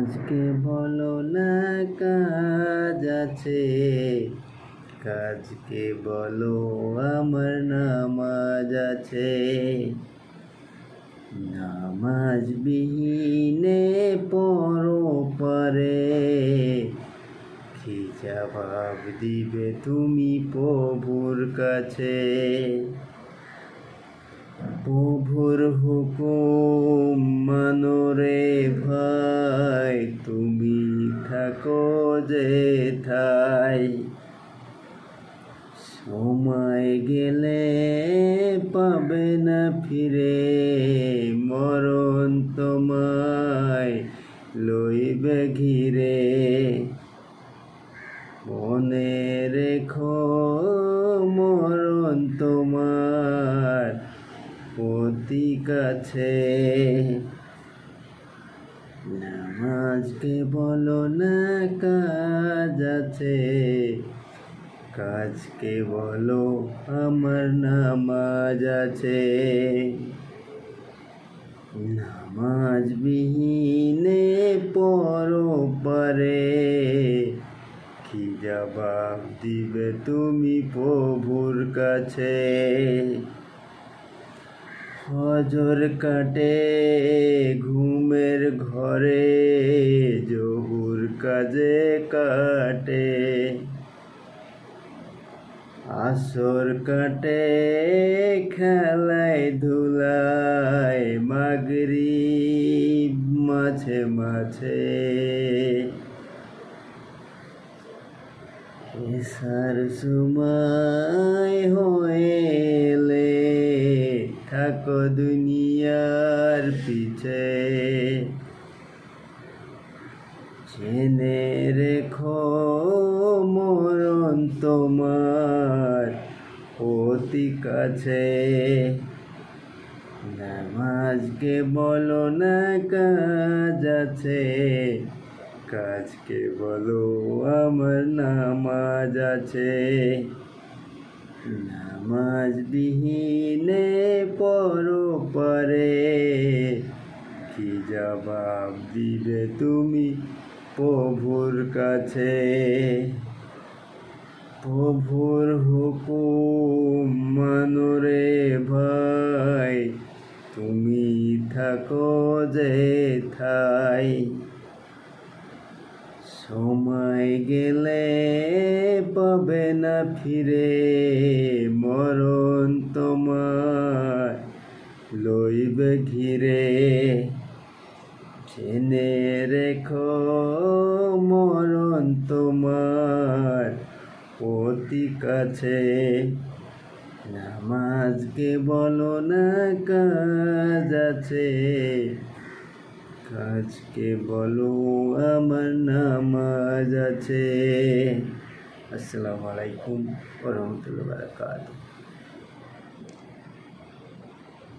আজকে বলো না কাজ আছে, কাজকে বলো আমার নামাজ আছে। নামাজ বিহীনে পরপারে কি জবাব দিবে তুমি প্রভুর কাছে। প্রভুর হুকুম মানো রে ভাই, তুমি থাকো যেথায়। সময় গেলে পাবে না ফিরে, মরণ তোমায় লইবে ঘিরে। মনে রেখো মরণ তোমার অতি কাছে। নামাজকে বলো না কাজ আছে, কাজকে বলো আমার নামাজ আছে। নামাজ বিহীনে পরপারে কি জবাব দিবে তুমি প্রভুর কাছে। ফজর কাটে ঘুমের ঘরে, জহুর কাজে কাটে। আসর কাটে খেলায় ধুলায়, মাগরিব মাঝে মাঝে। এসার সময় হইলে থাকো দুনিয়ার পিছে। জেনে রেখো মরণ তোমার অতি কাছে। নামাজকে বলো না কাজ আছে, কাজকে বলো আমার নামাজ আছে। নামাজ বিহীনে পরপারে কি জবাব দিবে তুমি প্রভুর কাছে। প্রভুর হুকুম মানো রে ভাই, তুমি থাকো যেথায়। সময় গেলে পাবে না ফিরে, মরণ তোমার লইবে ঘিরে। জেনে রেখো মরণ তোমার অতি কাছে। নামাজকে বলো না কাজ আছে, কাজকে বলো আমার নামাজ আছে। আসসালামু আলাইকুম ওয়া রাহমাতুল্লাহি ওয়া বারাকাতুহু।